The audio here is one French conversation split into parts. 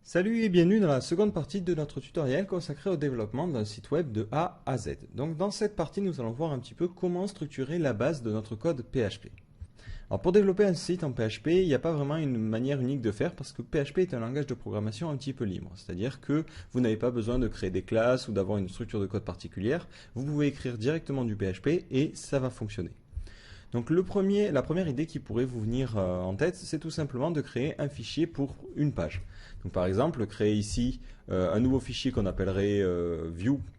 Salut et bienvenue dans la seconde partie de notre tutoriel consacré au développement d'un site web de A à Z. Donc dans cette partie, nous allons voir un petit peu comment structurer la base de notre code PHP. Alors pour développer un site en PHP, il n'y a pas vraiment une manière unique de faire parce que PHP est un langage de programmation un petit peu libre. C'est-à-dire que vous n'avez pas besoin de créer des classes ou d'avoir une structure de code particulière. Vous pouvez écrire directement du PHP et ça va fonctionner. Donc la première idée qui pourrait vous venir en tête, c'est tout simplement de créer un fichier pour une page. Donc par exemple, créer ici un nouveau fichier qu'on appellerait view.php.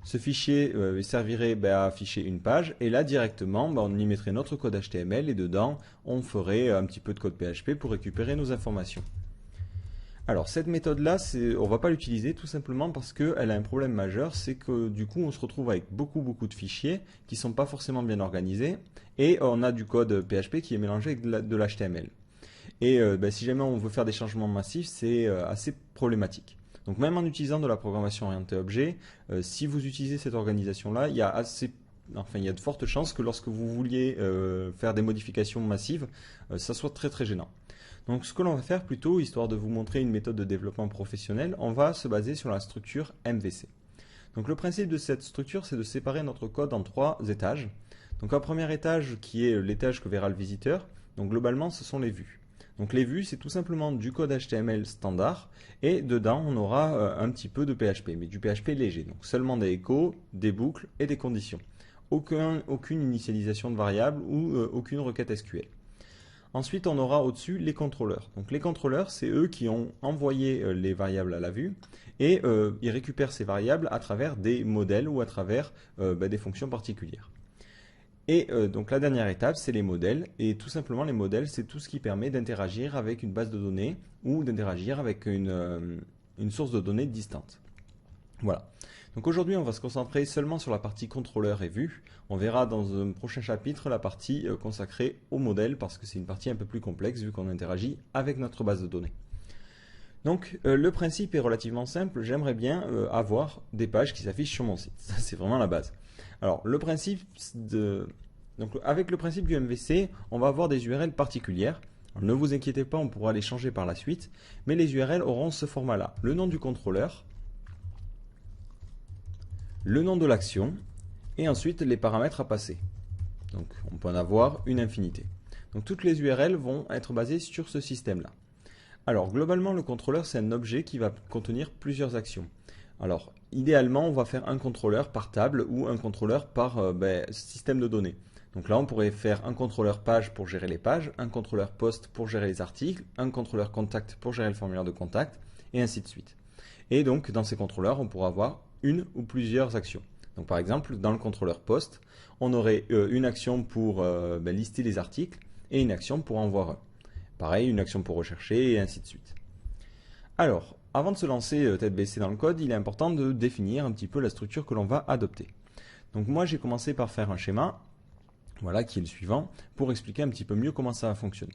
Ce fichier servirait à afficher une page et là directement on y mettrait notre code HTML et dedans on ferait un petit peu de code PHP pour récupérer nos informations. Alors cette méthode-là, on ne va pas l'utiliser tout simplement parce qu'elle a un problème majeur, c'est que du coup on se retrouve avec beaucoup de fichiers qui ne sont pas forcément bien organisés et on a du code PHP qui est mélangé avec de l'HTML. Et si jamais on veut faire des changements massifs, c'est assez problématique. Donc même en utilisant de la programmation orientée objet, si vous utilisez cette organisation-là, il y a de fortes chances que lorsque vous vouliez faire des modifications massives, ça soit très gênant. Donc ce que l'on va faire plutôt, histoire de vous montrer une méthode de développement professionnel, on va se baser sur la structure MVC. Donc le principe de cette structure, c'est de séparer notre code en trois étages. Donc un premier étage qui est l'étage que verra le visiteur. Donc globalement, ce sont les vues. Donc les vues, c'est tout simplement du code HTML standard et dedans, on aura un petit peu de PHP, mais du PHP léger. Donc seulement des échos, des boucles et des conditions. Aucune initialisation de variables ou aucune requête SQL. Ensuite, on aura au-dessus les contrôleurs. Donc les contrôleurs, c'est eux qui ont envoyé les variables à la vue et ils récupèrent ces variables à travers des modèles ou à travers des fonctions particulières. Et donc la dernière étape, c'est les modèles. Et tout simplement, les modèles, c'est tout ce qui permet d'interagir avec une base de données ou d'interagir avec une source de données distante. Voilà. Donc aujourd'hui, on va se concentrer seulement sur la partie contrôleur et vue. On verra dans un prochain chapitre la partie consacrée au modèle parce que c'est une partie un peu plus complexe vu qu'on interagit avec notre base de données. Donc le principe est relativement simple. J'aimerais bien avoir des pages qui s'affichent sur mon site. Ça, c'est vraiment la base. Alors avec le principe du MVC, on va avoir des URL particulières. Alors, ne vous inquiétez pas, on pourra les changer par la suite, mais les URL auront ce format-là. Le nom du contrôleur, le nom de l'action et ensuite les paramètres à passer. Donc on peut en avoir une infinité. Donc toutes les URL vont être basées sur ce système-là. Alors globalement, le contrôleur, c'est un objet qui va contenir plusieurs actions. Alors idéalement, on va faire un contrôleur par table ou un contrôleur par système de données. Donc là, on pourrait faire un contrôleur page pour gérer les pages, un contrôleur post pour gérer les articles, un contrôleur contact pour gérer le formulaire de contact, et ainsi de suite. Et donc, dans ces contrôleurs, on pourra avoir une ou plusieurs actions. Donc par exemple, dans le contrôleur post, on aurait une action pour lister les articles et une action pour en voir un. Pareil, une action pour rechercher et ainsi de suite. Alors, avant de se lancer tête baissée dans le code, il est important de définir un petit peu la structure que l'on va adopter. Donc moi, j'ai commencé par faire un schéma, voilà, qui est le suivant, pour expliquer un petit peu mieux comment ça va fonctionner.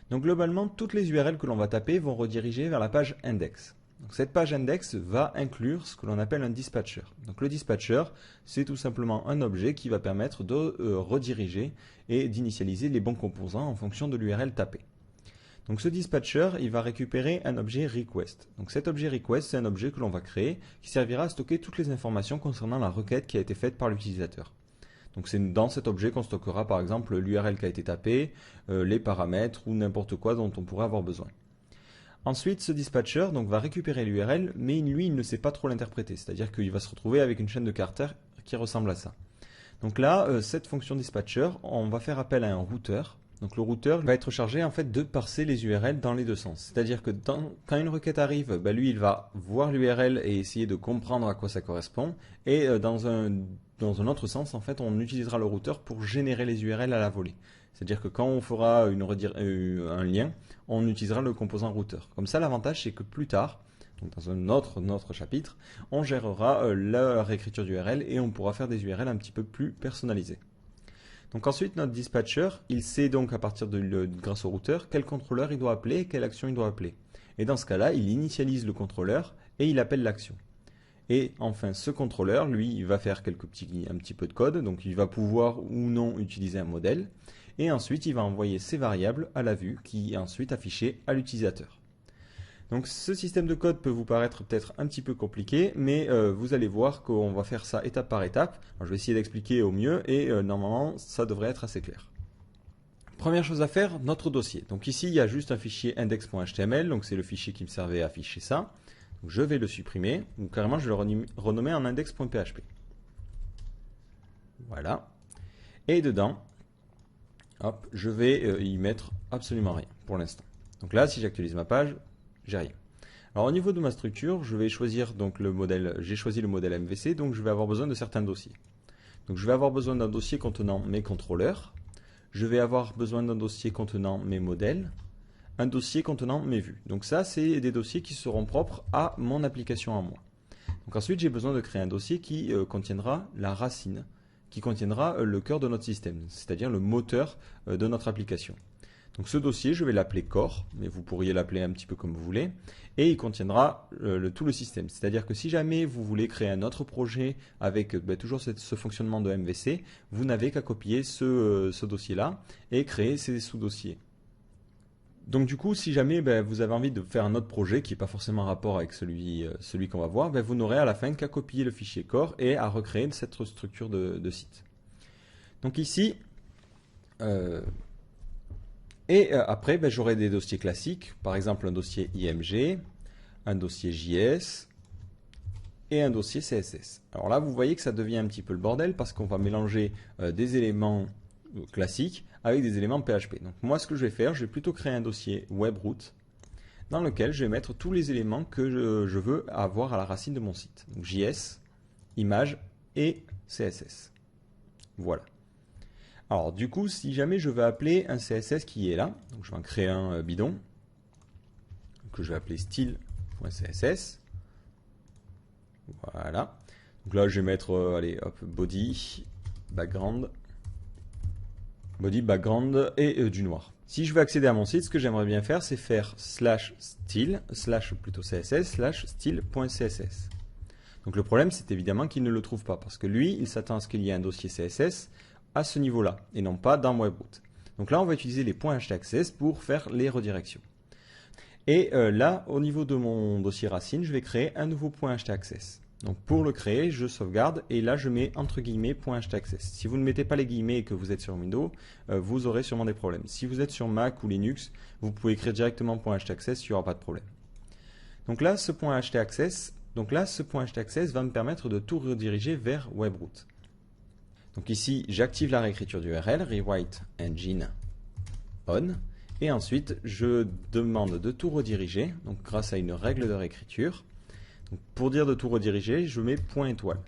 Donc globalement, toutes les URL que l'on va taper vont rediriger vers la page index. Donc cette page index va inclure ce que l'on appelle un dispatcher. Donc le dispatcher, c'est tout simplement un objet qui va permettre de rediriger et d'initialiser les bons composants en fonction de l'URL tapée. Donc ce dispatcher, il va récupérer un objet request. Donc cet objet request, c'est un objet que l'on va créer qui servira à stocker toutes les informations concernant la requête qui a été faite par l'utilisateur. Donc c'est dans cet objet qu'on stockera par exemple l'URL qui a été tapé, les paramètres ou n'importe quoi dont on pourrait avoir besoin. Ensuite, ce dispatcher va récupérer l'URL, mais lui, il ne sait pas trop l'interpréter. C'est-à-dire qu'il va se retrouver avec une chaîne de caractères qui ressemble à ça. Donc là, cette fonction dispatcher, on va faire appel à un routeur. Donc le routeur va être chargé en fait de parser les URL dans les deux sens. C'est-à-dire que quand une requête arrive, lui, il va voir l'URL et essayer de comprendre à quoi ça correspond. Et dans un autre sens, en fait, on utilisera le routeur pour générer les URL à la volée. C'est-à-dire que quand on fera un lien, on utilisera le composant routeur. Comme ça, l'avantage, c'est que plus tard, donc dans un autre chapitre, on gérera la réécriture d'URL et on pourra faire des URL un petit peu plus personnalisées. Donc ensuite, notre dispatcher, il sait donc à partir grâce au routeur, quel contrôleur il doit appeler et quelle action il doit appeler. Et dans ce cas-là, il initialise le contrôleur et il appelle l'action. Et enfin, ce contrôleur, lui, il va faire un petit peu de code, donc il va pouvoir ou non utiliser un modèle. et ensuite il va envoyer ces variables à la vue qui est ensuite affichée à l'utilisateur. Donc ce système de code peut vous paraître peut-être un petit peu compliqué, mais vous allez voir qu'on va faire ça étape par étape. Alors, je vais essayer d'expliquer au mieux et normalement ça devrait être assez clair. Première chose à faire, notre dossier. Donc ici il y a juste un fichier index.html, donc c'est le fichier qui me servait à afficher ça. Donc, je vais le supprimer, ou carrément je vais le renommer en index.php. Voilà. Et dedans, hop, je vais y mettre absolument rien pour l'instant. Donc là, si j'actualise ma page, j'ai rien. Alors au niveau de ma structure, je vais choisir donc le modèle, j'ai choisi le modèle MVC, donc je vais avoir besoin de certains dossiers. Donc je vais avoir besoin d'un dossier contenant mes contrôleurs, je vais avoir besoin d'un dossier contenant mes modèles, un dossier contenant mes vues. Donc ça, c'est des dossiers qui seront propres à mon application à moi. Donc ensuite, j'ai besoin de créer un dossier qui contiendra la racine, qui contiendra le cœur de notre système, c'est-à-dire le moteur de notre application. Donc ce dossier, je vais l'appeler core, mais vous pourriez l'appeler un petit peu comme vous voulez, et il contiendra tout le système. C'est-à-dire que si jamais vous voulez créer un autre projet avec toujours ce fonctionnement de MVC, vous n'avez qu'à copier ce dossier-là et créer ces sous-dossiers. Donc du coup, si jamais vous avez envie de faire un autre projet qui n'est pas forcément en rapport avec celui qu'on va voir, vous n'aurez à la fin qu'à copier le fichier core et à recréer cette structure de site. Donc ici, après, j'aurai des dossiers classiques, par exemple un dossier IMG, un dossier JS et un dossier CSS. Alors là, vous voyez que ça devient un petit peu le bordel parce qu'on va mélanger des éléments classiques avec des éléments PHP. Donc moi, ce que je vais faire, je vais plutôt créer un dossier WebRoot dans lequel je vais mettre tous les éléments que je veux avoir à la racine de mon site. Donc JS, image et CSS. Voilà. Alors du coup, si jamais je veux appeler un CSS qui est là, donc je vais en créer un bidon, que je vais appeler style.css. Voilà. Donc là, je vais mettre, allez, hop, body, background et du noir. Si je veux accéder à mon site, ce que j'aimerais bien faire, c'est faire /style, /style.css. Donc le problème, c'est évidemment qu'il ne le trouve pas, parce que lui, il s'attend à ce qu'il y ait un dossier CSS à ce niveau-là, et non pas dans WebRoot. Donc là, on va utiliser les .htaccess pour faire les redirections. Et là, au niveau de mon dossier racine, je vais créer un nouveau .htaccess. Donc pour le créer, je sauvegarde et là je mets entre guillemets .htaccess. Si vous ne mettez pas les guillemets et que vous êtes sur Windows, vous aurez sûrement des problèmes. Si vous êtes sur Mac ou Linux, vous pouvez écrire directement .htaccess, il n'y aura pas de problème. Donc là, ce .htaccess va me permettre de tout rediriger vers WebRoot. Donc ici, j'active la réécriture d'URL, Rewrite Engine On, et ensuite je demande de tout rediriger, donc grâce à une règle de réécriture. Donc pour dire de tout rediriger, je mets .étoile.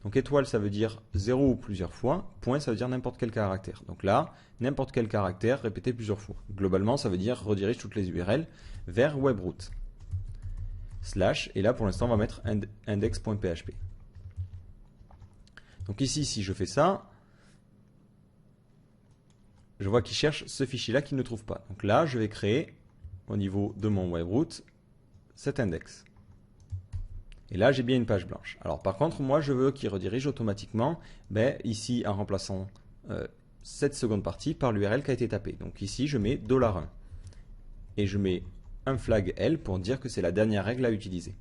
Donc étoile, ça veut dire 0 ou plusieurs fois, point, ça veut dire n'importe quel caractère. Donc là, n'importe quel caractère répété plusieurs fois. Globalement, ça veut dire redirige toutes les URL vers WebRoot. / et là pour l'instant on va mettre index.php. Donc ici, si je fais ça, je vois qu'il cherche ce fichier-là qu'il ne trouve pas. Donc là, je vais créer au niveau de mon WebRoot cet index. Et là, j'ai bien une page blanche. Alors par contre, moi, je veux qu'il redirige automatiquement ici en remplaçant cette seconde partie par l'URL qui a été tapée. Donc ici, je mets $1. Et je mets un flag L pour dire que c'est la dernière règle à utiliser.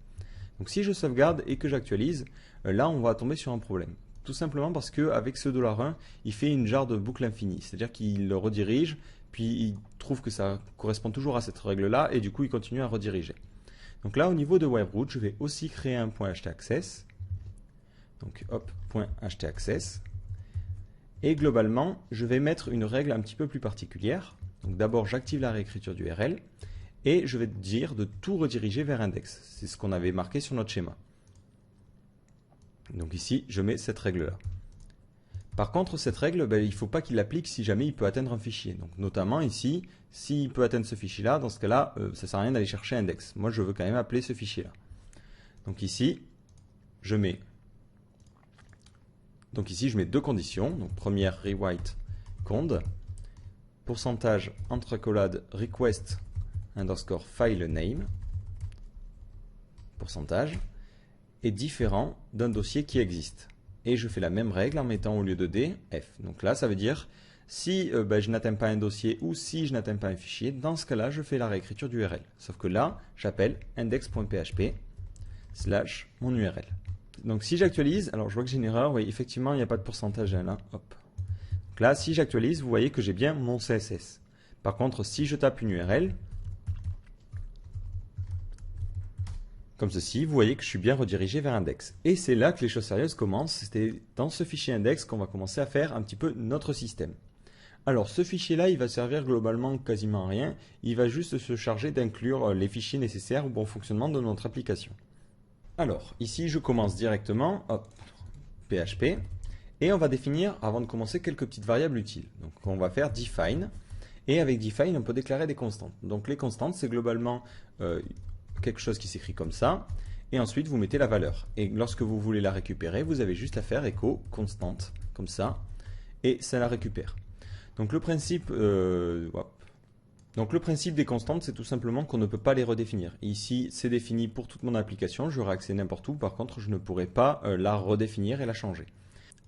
Donc si je sauvegarde et que j'actualise, là, on va tomber sur un problème. Tout simplement parce qu'avec ce $1, il fait une genre de boucle infinie. C'est-à-dire qu'il le redirige, puis il trouve que ça correspond toujours à cette règle-là, et du coup, il continue à rediriger. Donc là, au niveau de WebRoot, je vais aussi créer un .htaccess. Donc hop, .htaccess. Et globalement, je vais mettre une règle un petit peu plus particulière. Donc d'abord, j'active la réécriture d'URL et je vais dire de tout rediriger vers index. C'est ce qu'on avait marqué sur notre schéma. Donc ici, je mets cette règle-là. Par contre, cette règle, il ne faut pas qu'il l'applique si jamais il peut atteindre un fichier. Donc notamment ici, s'il peut atteindre ce fichier-là, dans ce cas-là, ça ne sert à rien d'aller chercher index. Moi, je veux quand même appeler ce fichier-là. Donc ici, je mets deux conditions. Donc première, rewrite cond, pourcentage entre accolade request underscore file name, pourcentage, est différent d'un dossier qui existe. Et je fais la même règle en mettant au lieu de D, F. Donc là, ça veut dire Si je n'atteins pas un dossier ou si je n'atteins pas un fichier, dans ce cas-là, je fais la réécriture d'URL. Sauf que là, j'appelle index.php / mon URL. Donc si j'actualise, alors je vois que j'ai une erreur, oui, effectivement, il n'y a pas de pourcentage là. Hop. Donc là, si j'actualise, vous voyez que j'ai bien mon CSS. Par contre, si je tape une URL, comme ceci, vous voyez que je suis bien redirigé vers index. Et c'est là que les choses sérieuses commencent. C'était dans ce fichier index qu'on va commencer à faire un petit peu notre système. Alors ce fichier-là, il va servir globalement quasiment à rien. Il va juste se charger d'inclure les fichiers nécessaires au bon fonctionnement de notre application. Alors, ici, je commence directement, hop, PHP, et on va définir, avant de commencer, quelques petites variables utiles. Donc, on va faire define, et avec define, on peut déclarer des constantes. Donc, les constantes, c'est globalement quelque chose qui s'écrit comme ça, et ensuite, vous mettez la valeur. Et lorsque vous voulez la récupérer, vous avez juste à faire echo constante, comme ça, et ça la récupère. Donc, le principe, Donc le principe des constantes, c'est tout simplement qu'on ne peut pas les redéfinir. Ici, c'est défini pour toute mon application, j'aurai accès n'importe où, par contre, je ne pourrai pas la redéfinir et la changer.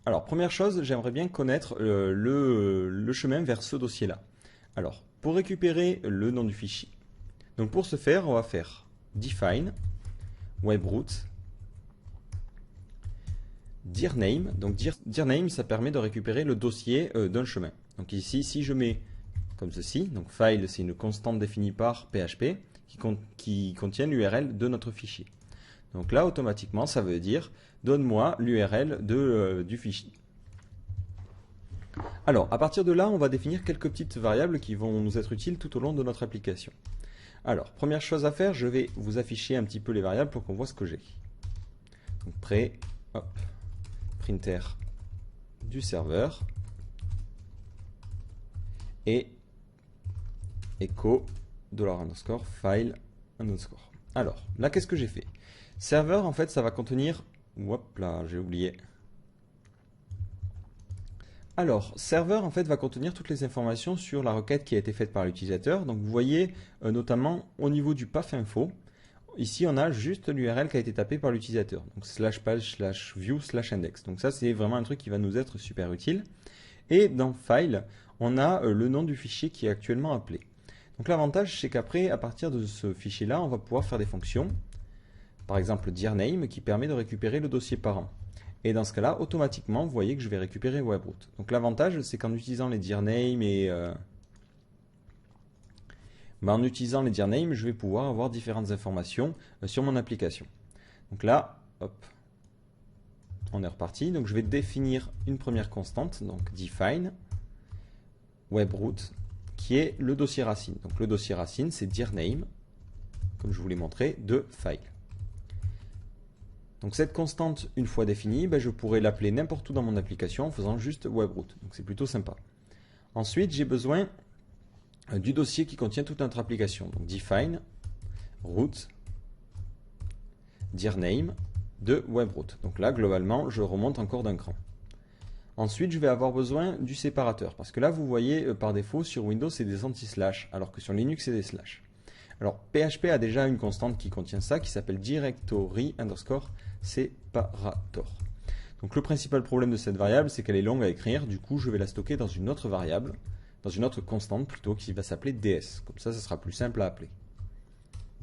Alors, première chose, j'aimerais bien connaître le chemin vers ce dossier-là. Alors, pour récupérer le nom du fichier, donc pour ce faire, on va faire define webroot dir name. Donc dir name, ça permet de récupérer le dossier d'un chemin. Donc ici, si je mets comme ceci. Donc file, c'est une constante définie par PHP qui contient l'URL de notre fichier. Donc là, automatiquement, ça veut dire donne-moi l'URL du fichier. Alors, à partir de là, on va définir quelques petites variables qui vont nous être utiles tout au long de notre application. Alors, première chose à faire, je vais vous afficher un petit peu les variables pour qu'on voit ce que j'ai. Donc pré, hop, printer du serveur et echo $_ file_. Alors, là, qu'est-ce que j'ai fait? Serveur, en fait, ça va contenir... Hop là, j'ai oublié. Alors, serveur, en fait, va contenir toutes les informations sur la requête qui a été faite par l'utilisateur. Donc, vous voyez, notamment, au niveau du path info, ici, on a juste l'URL qui a été tapé par l'utilisateur. Donc, /page /view /index. Donc, ça, c'est vraiment un truc qui va nous être super utile. Et dans file, on a le nom du fichier qui est actuellement appelé. Donc l'avantage, c'est qu'après, à partir de ce fichier-là, on va pouvoir faire des fonctions. Par exemple, dir name, qui permet de récupérer le dossier parent. Et dans ce cas-là, automatiquement, vous voyez que je vais récupérer webroot. Donc l'avantage, c'est qu'en utilisant les dir name en utilisant les dir name, je vais pouvoir avoir différentes informations sur mon application. Donc là, hop, on est reparti. Donc je vais définir une première constante, donc define webroot, qui est le dossier racine. Donc le dossier racine, c'est dir name, comme je vous l'ai montré, de file. Donc cette constante, une fois définie, je pourrais l'appeler n'importe où dans mon application en faisant juste webroot. Donc c'est plutôt sympa. Ensuite, j'ai besoin du dossier qui contient toute notre application. Donc define root dir name de webroot. Donc là, globalement, je remonte encore d'un cran. Ensuite, je vais avoir besoin du séparateur. Parce que là, vous voyez, par défaut, sur Windows, c'est des anti-slash, alors que sur Linux, c'est des slash. Alors, PHP a déjà une constante qui contient ça, qui s'appelle directory _ separator. Donc, le principal problème de cette variable, c'est qu'elle est longue à écrire. Du coup, je vais la stocker dans une autre variable, dans une autre constante plutôt, qui va s'appeler ds. Comme ça sera plus simple à appeler.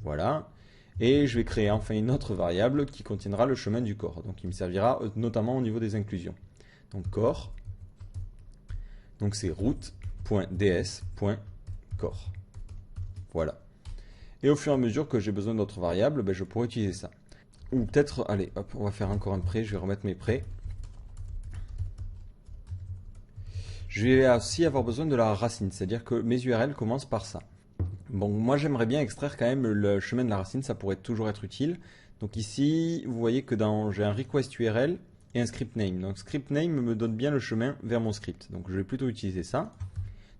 Voilà. Et je vais créer enfin une autre variable qui contiendra le chemin du corps. Donc, il me servira notamment au niveau des inclusions. Donc corps, donc c'est root.ds.core. Voilà. Et au fur et à mesure que j'ai besoin d'autres variables, je pourrais utiliser ça. Ou peut-être, allez, hop, on va faire encore un prêt, je vais remettre mes prêts. Je vais aussi avoir besoin de la racine, c'est-à-dire que mes URL commencent par ça. Bon, moi j'aimerais bien extraire quand même le chemin de la racine, ça pourrait toujours être utile. Donc ici, vous voyez que j'ai un request URL et un script name. Donc script name me donne bien le chemin vers mon script. Donc je vais plutôt utiliser ça.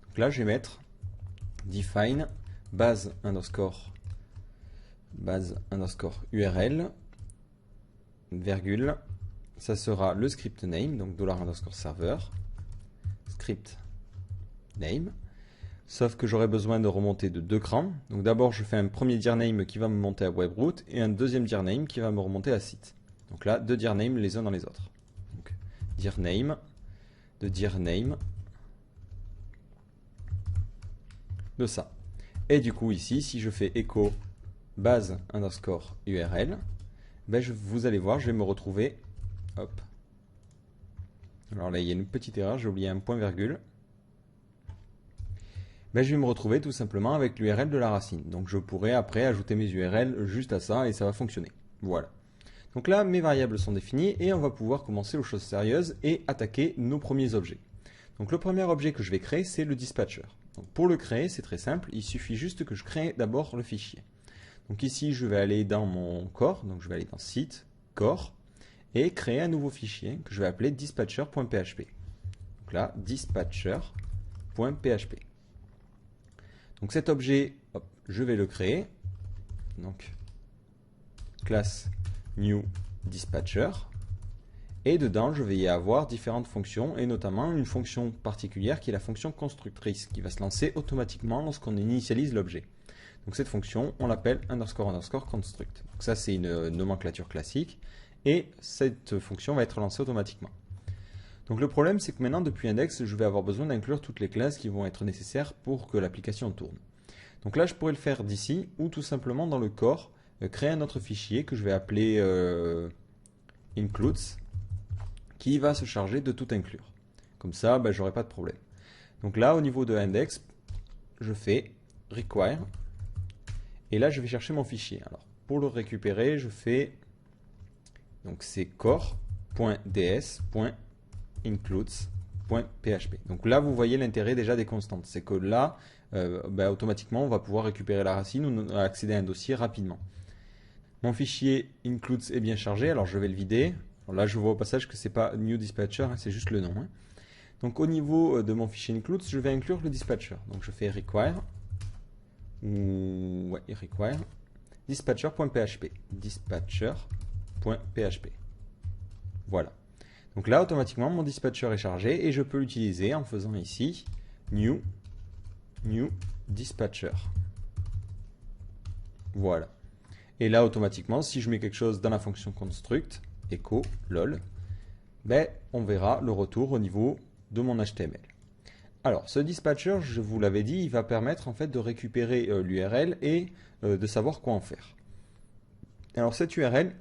Donc là, je vais mettre define base underscore URL, virgule, ça sera le script name, donc $_server, script name. Sauf que j'aurai besoin de remonter de 2 crans. Donc d'abord, je fais un premier dir name qui va me monter à webroot et un deuxième dir name qui va me remonter à site. Donc là, 2 dir name les uns dans les autres. Donc dir name, de dir name, de ça. Et du coup ici, si je fais echo base underscore URL, ben vous allez voir, je vais me retrouver, hop. Alors là, il y a une petite erreur, j'ai oublié un point virgule. Ben, je vais me retrouver tout simplement avec l'URL de la racine. Donc je pourrai après ajouter mes URL juste à ça et ça va fonctionner. Voilà. Donc là, mes variables sont définies et on va pouvoir commencer aux choses sérieuses et attaquer nos premiers objets. Donc le premier objet que je vais créer, c'est le dispatcher. Donc pour le créer, c'est très simple, il suffit juste que je crée d'abord le fichier. Donc ici, je vais aller dans mon core, donc je vais aller dans site, core, et créer un nouveau fichier que je vais appeler dispatcher.php. Donc là, dispatcher.php. Donc cet objet, hop, je vais le créer. Donc classe new dispatcher. Et dedans, je vais y avoir différentes fonctions et notamment une fonction particulière qui est la fonction constructrice qui va se lancer automatiquement lorsqu'on initialise l'objet. Donc cette fonction, on l'appelle underscore underscore construct. Donc ça, c'est une nomenclature classique et cette fonction va être lancée automatiquement. Donc le problème, c'est que maintenant, depuis index, je vais avoir besoin d'inclure toutes les classes qui vont être nécessaires pour que l'application tourne. Donc là, je pourrais le faire d'ici ou tout simplement dans le core, créer un autre fichier que je vais appeler includes, qui va se charger de tout inclure. Comme ça, ben, j'aurai pas de problème. Donc là, au niveau de index, je fais require, et là, je vais chercher mon fichier. Alors, pour le récupérer, je fais, donc c'est core.ds.includes.php. Donc là, vous voyez l'intérêt déjà des constantes. C'est que là, ben, automatiquement, on va pouvoir récupérer la racine ou accéder à un dossier rapidement. Mon fichier includes est bien chargé, alors je vais le vider. Alors là, je vois au passage que c'est pas new dispatcher, hein, c'est juste le nom. Hein. Donc au niveau de mon fichier includes, je vais inclure le dispatcher. Donc je fais require, require dispatcher.php. Dispatcher.php. Voilà. Donc là, automatiquement, mon dispatcher est chargé et je peux l'utiliser en faisant ici new dispatcher. Voilà. Et là, automatiquement, si je mets quelque chose dans la fonction construct, echo, lol, ben, on verra le retour au niveau de mon HTML. Alors, ce dispatcher, je vous l'avais dit, il va permettre en fait de récupérer l'URL et de savoir quoi en faire. Alors, cette URL,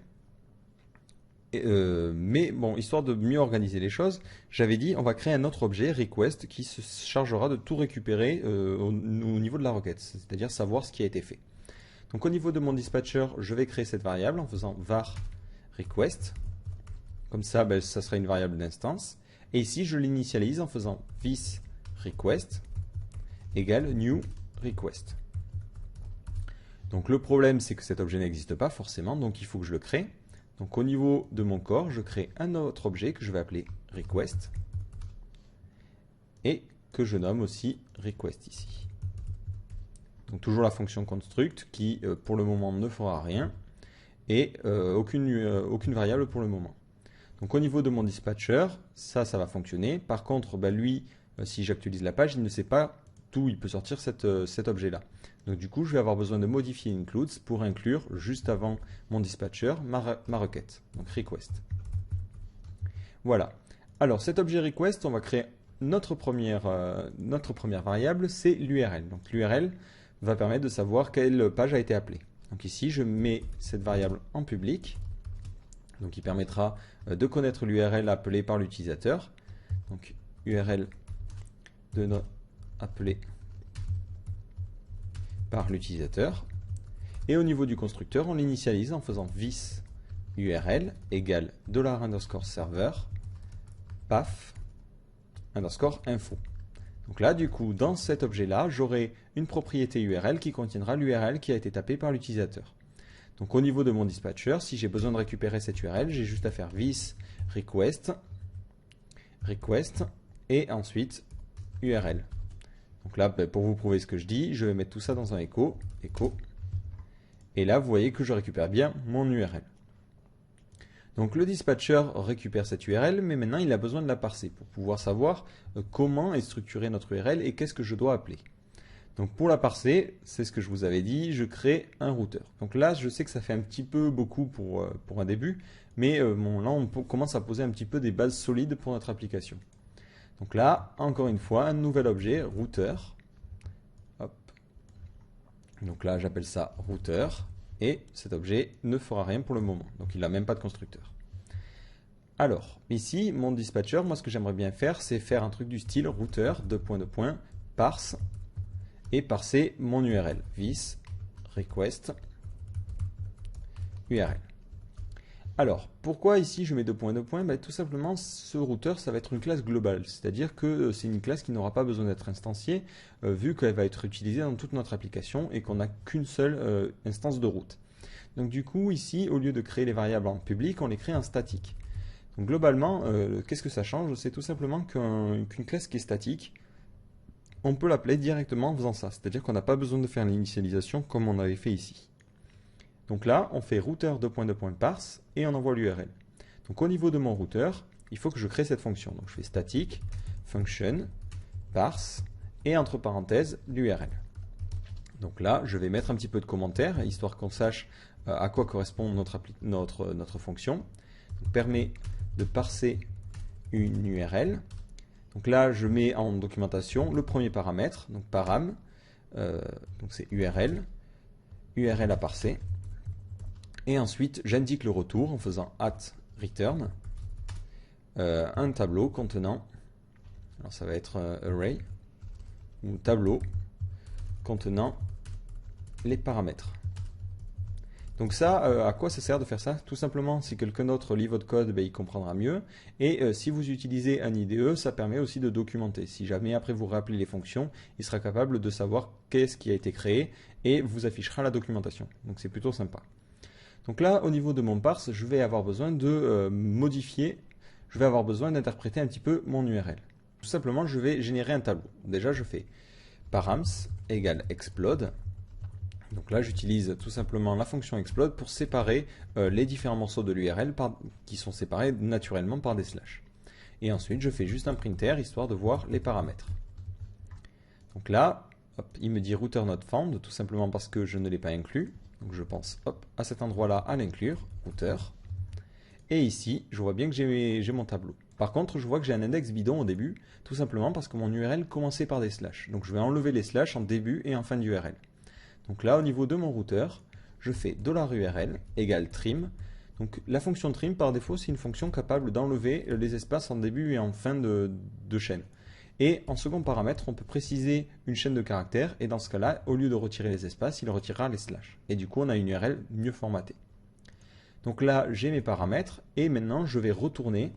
mais bon, histoire de mieux organiser les choses, j'avais dit on va créer un autre objet, request, qui se chargera de tout récupérer au niveau de la requête, c'est-à-dire savoir ce qui a été fait. Donc au niveau de mon dispatcher, je vais créer cette variable en faisant var request. Comme ça, ben, ça sera une variable d'instance. Et ici, je l'initialise en faisant this request égale new request. Donc le problème, c'est que cet objet n'existe pas forcément, donc il faut que je le crée. Donc au niveau de mon corps, je crée un autre objet que je vais appeler request et que je nomme aussi request ici. Donc toujours la fonction construct qui pour le moment ne fera rien et aucune variable pour le moment. Donc au niveau de mon dispatcher, ça va fonctionner. Par contre, bah, lui, si j'actualise la page, il ne sait pas d'où il peut sortir cet objet-là. Donc du coup, je vais avoir besoin de modifier includes pour inclure juste avant mon dispatcher ma requête, donc request. Voilà. Alors cet objet request, on va créer notre première variable, c'est l'URL. Donc l'URL va permettre de savoir quelle page a été appelée. Donc ici, je mets cette variable en public, donc qui permettra de connaître l'URL appelée par l'utilisateur. Donc URL appelée par l'utilisateur. Et au niveau du constructeur, on l'initialise en faisant this URL égale $_server path _info. Donc là, du coup, dans cet objet-là, j'aurai une propriété URL qui contiendra l'URL qui a été tapée par l'utilisateur. Donc au niveau de mon dispatcher, si j'ai besoin de récupérer cette URL, j'ai juste à faire this request et ensuite URL. Donc là, pour vous prouver ce que je dis, je vais mettre tout ça dans un echo. Et là, vous voyez que je récupère bien mon URL. Donc le dispatcher récupère cette URL, mais maintenant il a besoin de la parser pour pouvoir savoir comment est structurée notre URL et qu'est-ce que je dois appeler. Donc pour la parser, c'est ce que je vous avais dit, je crée un routeur. Donc là, je sais que ça fait un petit peu beaucoup pour un début, mais bon, là on commence à poser un petit peu des bases solides pour notre application. Donc là, encore une fois, un nouvel objet, routeur. Hop, Donc là, j'appelle ça routeur. Et cet objet ne fera rien pour le moment. Donc il n'a même pas de constructeur. Alors, ici, mon dispatcher, moi ce que j'aimerais bien faire, c'est faire un truc du style routeur, parse, et parser mon URL. Vis request URL. Alors, pourquoi ici je mets ? Ben, tout simplement, ce routeur, ça va être une classe globale. C'est-à-dire que c'est une classe qui n'aura pas besoin d'être instanciée, vu qu'elle va être utilisée dans toute notre application et qu'on n'a qu'une seule instance de route. Donc du coup, ici, au lieu de créer les variables en public, on les crée en statique. Donc globalement, qu'est-ce que ça change? C'est tout simplement qu'une classe qui est statique, on peut l'appeler directement en faisant ça. C'est-à-dire qu'on n'a pas besoin de faire l'initialisation comme on avait fait ici. Donc là, on fait routeur parse et on envoie l'URL. Donc au niveau de mon routeur, il faut que je crée cette fonction. Donc je fais static function parse et entre parenthèses l'URL. Donc là, je vais mettre un petit peu de commentaires, histoire qu'on sache à quoi correspond notre fonction. Donc, permet de parser une URL. Donc là, je mets en documentation le premier paramètre, donc param, donc c'est URL, URL à parser. Et ensuite, j'indique le retour en faisant @return, un tableau contenant, alors ça va être array, ou tableau contenant les paramètres. Donc ça, à quoi ça sert de faire ça? Tout simplement, si quelqu'un d'autre lit votre code, ben, il comprendra mieux. Et si vous utilisez un IDE, ça permet aussi de documenter. Si jamais après vous rappelez les fonctions, il sera capable de savoir qu'est-ce qui a été créé et vous affichera la documentation. Donc c'est plutôt sympa. Donc là, au niveau de mon parse, je vais avoir besoin de modifier, je vais avoir besoin d'interpréter un petit peu mon URL. Tout simplement, je vais générer un tableau. Déjà, je fais params égale explode. Donc là, j'utilise tout simplement la fonction explode pour séparer les différents morceaux de l'URL qui sont séparés naturellement par des slash. Et ensuite, je fais juste un printer histoire de voir les paramètres. Donc là, hop, il me dit router not found, tout simplement parce que je ne l'ai pas inclus. Donc je pense hop, à cet endroit-là à l'inclure, router. Et ici, je vois bien que j'ai mon tableau. Par contre, je vois que j'ai un index bidon au début, tout simplement parce que mon URL commençait par des slash. Donc je vais enlever les slash en début et en fin d'URL. Donc là, au niveau de mon routeur, je fais $URL égale trim. Donc la fonction trim, par défaut, c'est une fonction capable d'enlever les espaces en début et en fin de chaîne. Et en second paramètre, on peut préciser une chaîne de caractères. Et dans ce cas-là, au lieu de retirer les espaces, il retirera les slash. Et du coup, on a une URL mieux formatée. Donc là, j'ai mes paramètres. Et maintenant, je vais retourner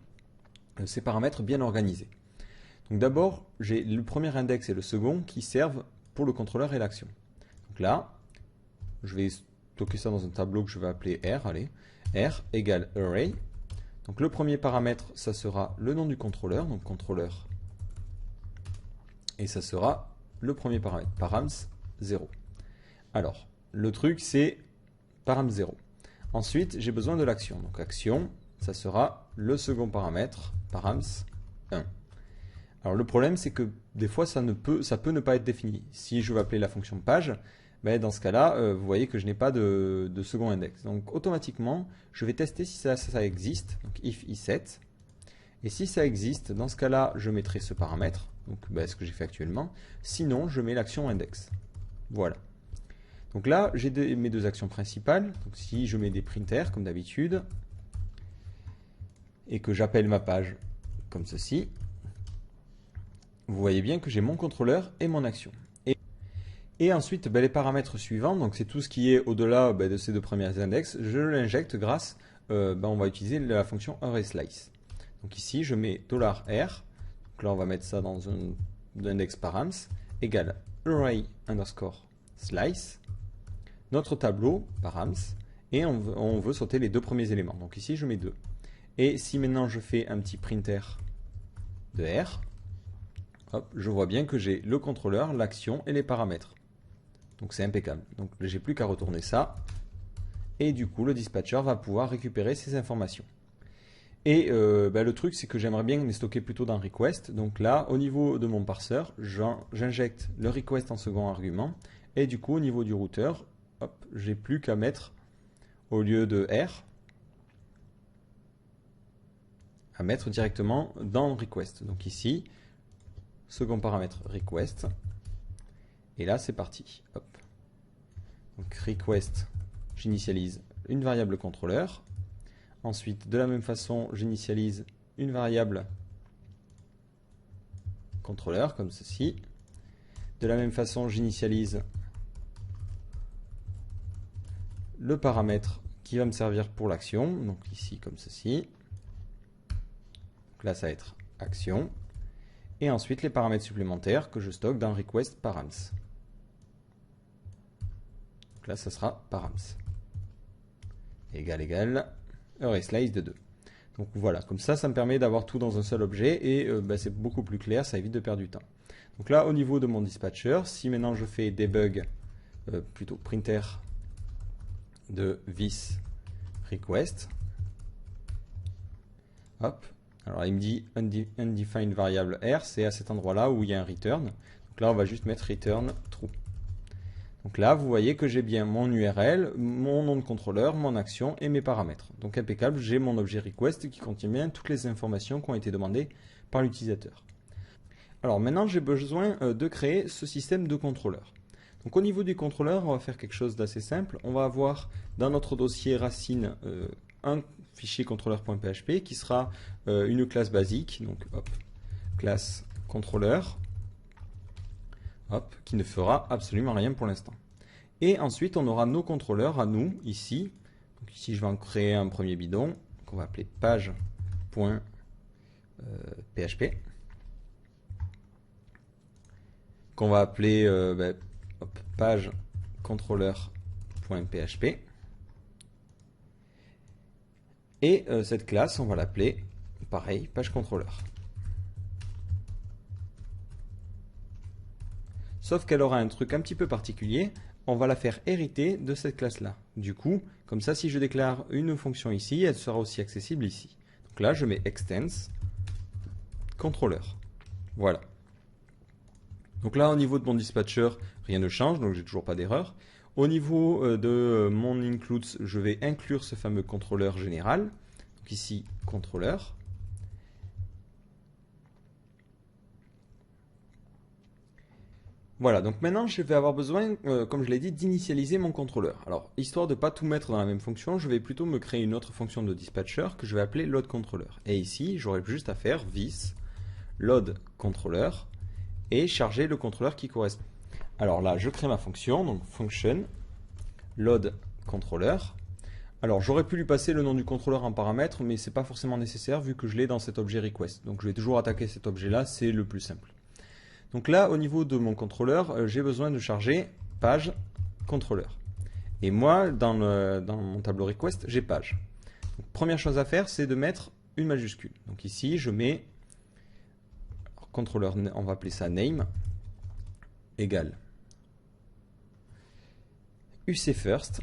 ces paramètres bien organisés. Donc d'abord, j'ai le premier index et le second qui servent pour le contrôleur et l'action. Donc là, je vais stocker ça dans un tableau que je vais appeler R. Allez, R égale array. Donc le premier paramètre, ça sera le nom du contrôleur, donc contrôleur. Et ça sera le premier paramètre, params 0. Alors, le truc c'est param 0. Ensuite, j'ai besoin de l'action. Donc action, ça sera le second paramètre, params 1. Alors le problème c'est que des fois ça peut ne pas être défini. Si je veux appeler la fonction page, ben dans ce cas-là, vous voyez que je n'ai pas de second index. Donc automatiquement, je vais tester si ça existe. Donc if i7. Et si ça existe, dans ce cas-là, je mettrai ce paramètre, donc ben, ce que j'ai fait actuellement. Sinon, je mets l'action index. Voilà. Donc là, j'ai mes deux actions principales. Donc si je mets des printers, comme d'habitude, et que j'appelle ma page comme ceci, vous voyez bien que j'ai mon contrôleur et mon action. Et ensuite, ben, les paramètres suivants, donc c'est tout ce qui est au-delà de ces deux premiers index, je l'injecte grâce, on va utiliser la fonction arraySlice. Donc ici, je mets $R, donc là on va mettre ça dans un index params, égale array underscore slice, notre tableau params, et on veut sauter les deux premiers éléments. Donc ici, je mets 2. Et si maintenant je fais un petit printer de R, hop, je vois bien que j'ai le contrôleur, l'action et les paramètres. Donc c'est impeccable. Donc j'ai plus qu'à retourner ça. Et du coup, le dispatcher va pouvoir récupérer ces informations. Et le truc, c'est que j'aimerais bien les stocker plutôt dans request. Donc là, au niveau de mon parseur, j'injecte le request en second argument. Et du coup, au niveau du routeur, hop, j'ai plus qu'à mettre, au lieu de R, à mettre directement dans request. Donc ici, second paramètre request. Et là, c'est parti. Hop. Donc request, j'initialise une variable contrôleur. Ensuite, de la même façon, j'initialise une variable contrôleur, comme ceci. De la même façon, j'initialise le paramètre qui va me servir pour l'action, donc ici comme ceci. Donc là, ça va être action. Et ensuite, les paramètres supplémentaires que je stocke dans request params. Donc là, ça sera params. Égal, arrayslice de 2. Donc voilà, comme ça me permet d'avoir tout dans un seul objet et c'est beaucoup plus clair, ça évite de perdre du temps. Donc là, au niveau de mon dispatcher, si maintenant je fais debug, plutôt printer de this request, hop, alors il me dit undefined variable R, c'est à cet endroit-là où il y a un return. Donc là, on va juste mettre return true. Donc là, vous voyez que j'ai bien mon URL, mon nom de contrôleur, mon action et mes paramètres. Donc impeccable, j'ai mon objet request qui contient bien toutes les informations qui ont été demandées par l'utilisateur. Alors maintenant, j'ai besoin de créer ce système de contrôleur. Donc au niveau du contrôleur, on va faire quelque chose d'assez simple. On va avoir dans notre dossier racine un fichier contrôleur.php qui sera une classe basique. Donc hop, classe contrôleur. Hop, qui ne fera absolument rien pour l'instant. Et ensuite, on aura nos contrôleurs à nous, ici. Donc ici, je vais en créer un premier bidon, qu'on va appeler page.php. Qu'on va appeler page contrôleur.php. Et cette classe, on va l'appeler, pareil, page contrôleur. Sauf qu'elle aura un truc un petit peu particulier, on va la faire hériter de cette classe-là. Du coup, comme ça, si je déclare une fonction ici, elle sera aussi accessible ici. Donc là, je mets extends contrôleur. Voilà. Donc là, au niveau de mon dispatcher, rien ne change, donc j'ai toujours pas d'erreur. Au niveau de mon includes, je vais inclure ce fameux contrôleur général. Donc ici, contrôleur. Voilà, donc maintenant je vais avoir besoin, comme je l'ai dit, d'initialiser mon contrôleur. Alors, histoire de ne pas tout mettre dans la même fonction, je vais plutôt me créer une autre fonction de dispatcher que je vais appeler loadController. Et ici, j'aurai juste à faire this loadController et charger le contrôleur qui correspond. Alors là, je crée ma fonction, donc function loadController. Alors, j'aurais pu lui passer le nom du contrôleur en paramètre, mais ce n'est pas forcément nécessaire vu que je l'ai dans cet objet request. Donc, je vais toujours attaquer cet objet-là, c'est le plus simple. Donc là, au niveau de mon contrôleur, j'ai besoin de charger page contrôleur. Et moi, dans mon tableau request, j'ai page. Donc, première chose à faire, c'est de mettre une majuscule. Donc ici, je mets contrôleur, on va appeler ça name, égale UC first.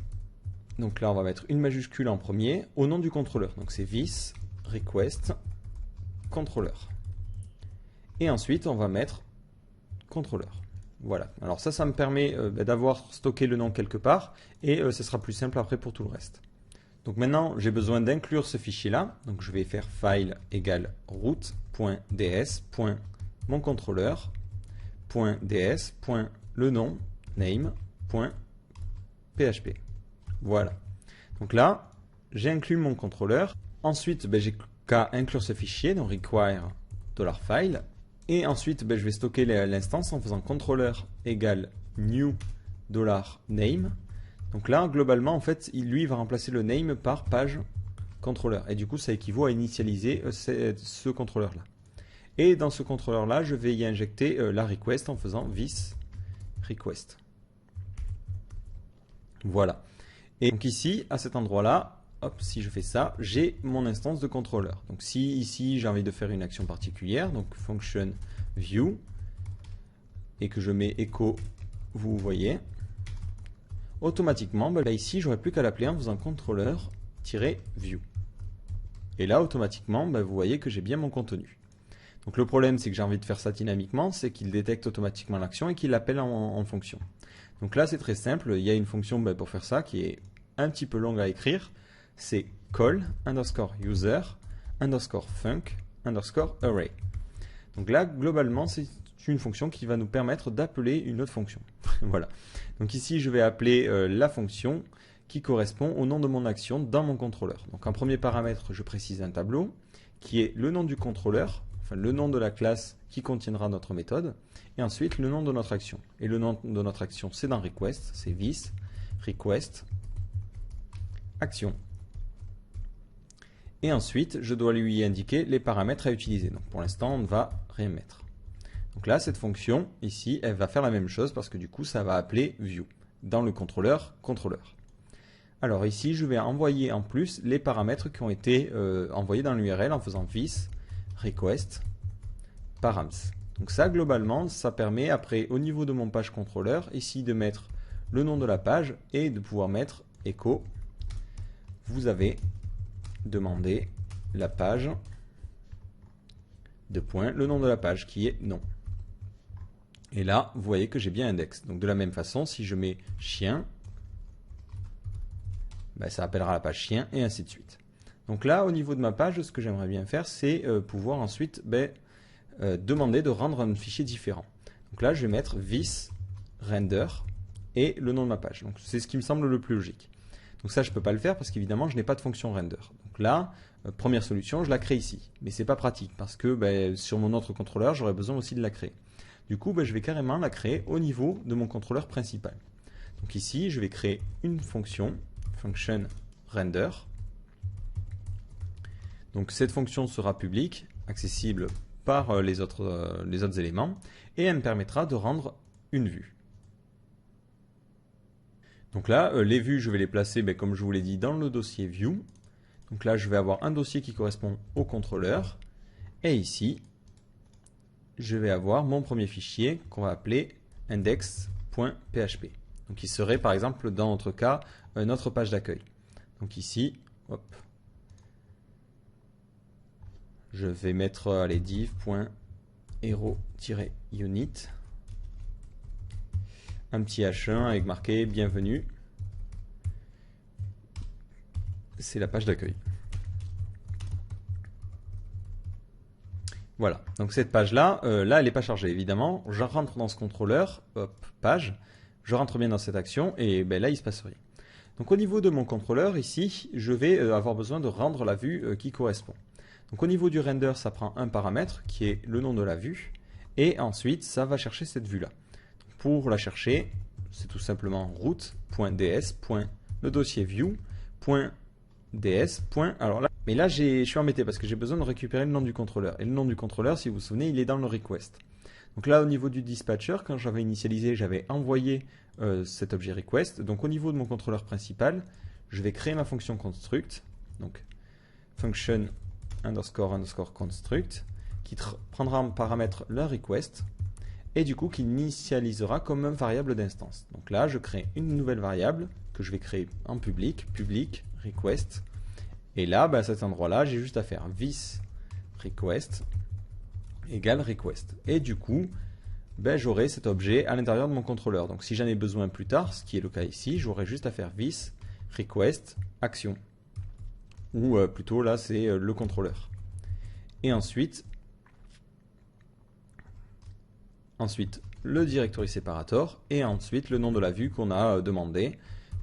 Donc là, on va mettre une majuscule en premier au nom du contrôleur. Donc c'est this request contrôleur. Et ensuite, on va mettre contrôleur. Voilà. Alors ça me permet d'avoir stocké le nom quelque part et ce sera plus simple après pour tout le reste. Donc maintenant, j'ai besoin d'inclure ce fichier-là. Donc je vais faire file égale root.ds.moncontrôleur.ds.le nom name.php. Voilà. Donc là, j'ai inclus mon contrôleur. Ensuite, j'ai qu'à inclure ce fichier, donc require $file. Et ensuite, je vais stocker l'instance en faisant contrôleur égale new $name. Donc là, globalement, en fait, lui va remplacer le name par page contrôleur. Et du coup, ça équivaut à initialiser ce contrôleur-là. Et dans ce contrôleur-là, je vais y injecter la request en faisant this request. Voilà. Et donc ici, à cet endroit-là, hop, si je fais ça, j'ai mon instance de contrôleur. Donc si ici j'ai envie de faire une action particulière, donc function view, et que je mets echo, vous voyez, automatiquement, là ici, j'aurais plus qu'à l'appeler en faisant contrôleur-view. Et là, automatiquement, vous voyez que j'ai bien mon contenu. Donc le problème, c'est que j'ai envie de faire ça dynamiquement, c'est qu'il détecte automatiquement l'action et qu'il l'appelle en fonction. Donc là, c'est très simple, il y a une fonction pour faire ça qui est un petit peu longue à écrire. C'est call _user _func _array. Donc là, globalement, c'est c'est une fonction qui va nous permettre d'appeler une autre fonction. Voilà. Donc ici, je vais appeler la fonction qui correspond au nom de mon action dans mon contrôleur. Donc en premier paramètre, je précise un tableau qui est le nom du contrôleur, enfin le nom de la classe qui contiendra notre méthode, et ensuite le nom de notre action. Et le nom de notre action, c'est dans request, c'est this request action. Et ensuite, je dois lui indiquer les paramètres à utiliser. Donc pour l'instant, on ne va rien mettre. Donc là, cette fonction, ici, elle va faire la même chose parce que du coup, ça va appeler view dans le contrôleur contrôleur. Alors ici, je vais envoyer en plus les paramètres qui ont été envoyés dans l'URL en faisant this request params. Donc ça, globalement, ça permet après, au niveau de mon page contrôleur, ici de mettre le nom de la page et de pouvoir mettre echo. Vous avez demandé la page de point, le nom de la page qui est non. Et là, vous voyez que j'ai bien index. Donc de la même façon, si je mets chien, ben, ça appellera la page chien et ainsi de suite. Donc là, au niveau de ma page, ce que j'aimerais bien faire, c'est pouvoir ensuite demander de rendre un fichier différent. Donc là, je vais mettre this render et le nom de ma page. Donc c'est ce qui me semble le plus logique. Donc ça, je ne peux pas le faire parce qu'évidemment, je n'ai pas de fonction render. Donc là, première solution, je la crée ici. Mais ce n'est pas pratique parce que sur mon autre contrôleur, j'aurais besoin aussi de la créer. Du coup, je vais carrément la créer au niveau de mon contrôleur principal. Donc ici, je vais créer une fonction, function render. Donc cette fonction sera publique, accessible par les autres éléments, et elle me permettra de rendre une vue. Donc là, les vues, je vais les placer, comme je vous l'ai dit, dans le dossier view. Donc là, je vais avoir un dossier qui correspond au contrôleur. Et ici, je vais avoir mon premier fichier qu'on va appeler index.php. Donc il serait par exemple dans notre cas notre page d'accueil. Donc ici, hop, je vais mettre div.hero-unit, un petit H1 avec marqué bienvenue. C'est la page d'accueil. Voilà, donc cette page-là, là elle n'est pas chargée évidemment. Je rentre dans ce contrôleur, hop, page, je rentre bien dans cette action et là il ne se passe rien. Donc au niveau de mon contrôleur ici, je vais avoir besoin de rendre la vue qui correspond. Donc au niveau du render, ça prend un paramètre qui est le nom de la vue et ensuite ça va chercher cette vue-là. Pour la chercher, c'est tout simplement root.ds. Le dossier view.ds. Alors là, mais là je suis embêté parce que j'ai besoin de récupérer le nom du contrôleur. Et le nom du contrôleur, si vous vous souvenez, il est dans le request. Donc là, au niveau du dispatcher, quand j'avais initialisé, j'avais envoyé cet objet request. Donc au niveau de mon contrôleur principal, je vais créer ma fonction construct. Donc function __ construct qui prendra en paramètre le request et du coup qui initialisera comme une variable d'instance. Donc là, je crée une nouvelle variable que je vais créer en public request. Et là, à cet endroit-là, j'ai juste à faire this request égale request. Et du coup, j'aurai cet objet à l'intérieur de mon contrôleur. Donc si j'en ai besoin plus tard, ce qui est le cas ici, j'aurai juste à faire this request action. Ou plutôt là, c'est le contrôleur. Et ensuite, le directory separator et ensuite le nom de la vue qu'on a demandé,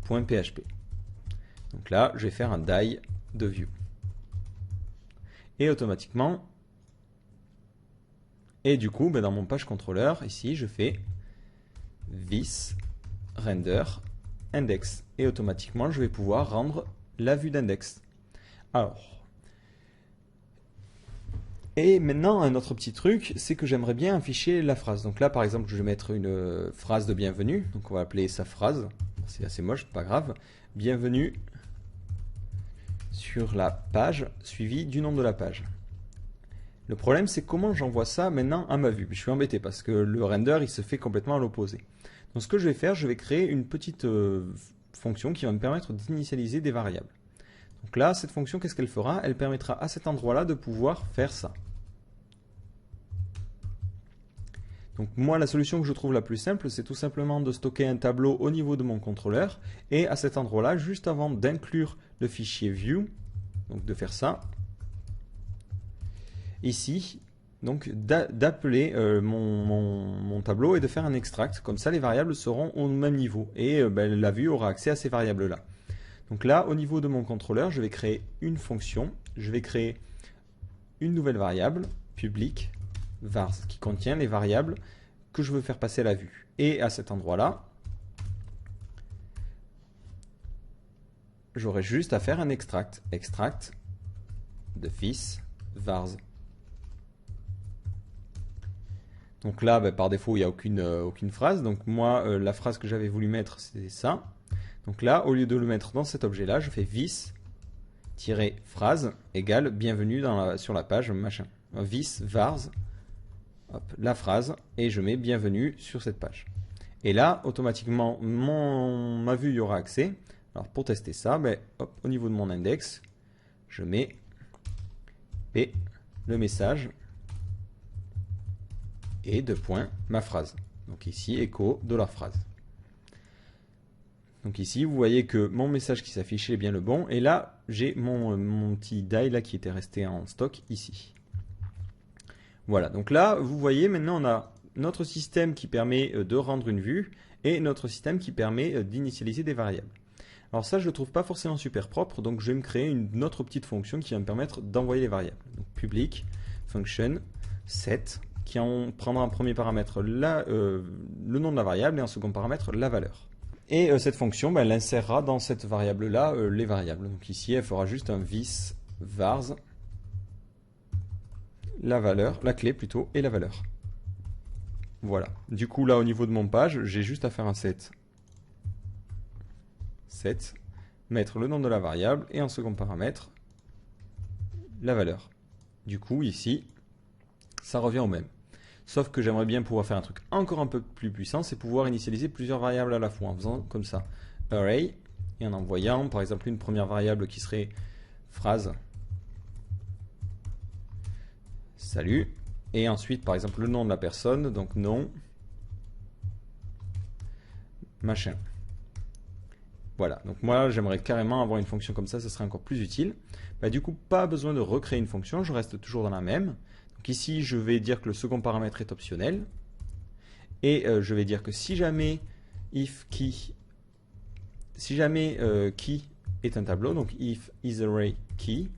.php. Donc là, je vais faire un die de view. Et automatiquement, et du coup, dans mon page contrôleur, ici, je fais this render index. Et automatiquement, je vais pouvoir rendre la vue d'index. Alors, et maintenant, un autre petit truc, c'est que j'aimerais bien afficher la phrase. Donc là, par exemple, je vais mettre une phrase de bienvenue. Donc on va appeler ça phrase. C'est assez moche, pas grave. Bienvenue sur la page, suivi du nom de la page. Le problème, c'est comment j'envoie ça maintenant à ma vue. Je suis embêté parce que le render, il se fait complètement à l'opposé. Donc ce que je vais faire, je vais créer une petite fonction qui va me permettre d'initialiser des variables. Donc là, cette fonction, qu'est-ce qu'elle fera? Elle permettra à cet endroit-là de pouvoir faire ça. Donc moi, la solution que je trouve la plus simple, c'est tout simplement de stocker un tableau au niveau de mon contrôleur. Et à cet endroit-là, juste avant d'inclure le fichier view, donc de faire ça, ici, donc d'appeler mon tableau et de faire un extract. Comme ça, les variables seront au même niveau et la vue aura accès à ces variables-là. Donc là, au niveau de mon contrôleur, je vais créer une fonction. Je vais créer une nouvelle variable, public vars, qui contient les variables que je veux faire passer à la vue. Et à cet endroit-là, j'aurai juste à faire un extract. Extract de fils vars. Donc là, par défaut, il n'y a aucune phrase. Donc moi, la phrase que j'avais voulu mettre, c'était ça. Donc là, au lieu de le mettre dans cet objet-là, je fais vis-phrase égale bienvenue sur la page machin. Vis vars, hop, la phrase, et je mets bienvenue sur cette page. Et là, automatiquement, ma vue y aura accès. Alors pour tester ça, hop, au niveau de mon index, je mets P, le message, et deux points, ma phrase. Donc ici, écho de la phrase. Donc ici, vous voyez que mon message qui s'affiche est bien le bon. Et là, j'ai mon petit die là qui était resté en stock ici. Voilà, donc là, vous voyez, maintenant on a notre système qui permet de rendre une vue et notre système qui permet d'initialiser des variables. Alors ça, je ne le trouve pas forcément super propre, donc je vais me créer une autre petite fonction qui va me permettre d'envoyer les variables. Donc public function set, qui en prendra un premier paramètre le nom de la variable et un second paramètre la valeur. Et cette fonction, elle insérera dans cette variable-là les variables. Donc ici, elle fera juste un vis vars, la valeur, la clé plutôt, et la valeur. Voilà. Du coup, là, au niveau de mon page, j'ai juste à faire un set, mettre le nom de la variable et en second paramètre, la valeur. Du coup, ici, ça revient au même. Sauf que j'aimerais bien pouvoir faire un truc encore un peu plus puissant, c'est pouvoir initialiser plusieurs variables à la fois en faisant comme ça, array, et en envoyant par exemple une première variable qui serait phrase, salut, et ensuite par exemple le nom de la personne, donc nom, machin. Voilà, donc moi j'aimerais carrément avoir une fonction comme ça, ce serait encore plus utile. Du coup, pas besoin de recréer une fonction, je reste toujours dans la même. Donc ici, je vais dire que le second paramètre est optionnel. Et je vais dire que si jamais key est un tableau, donc if isArray key,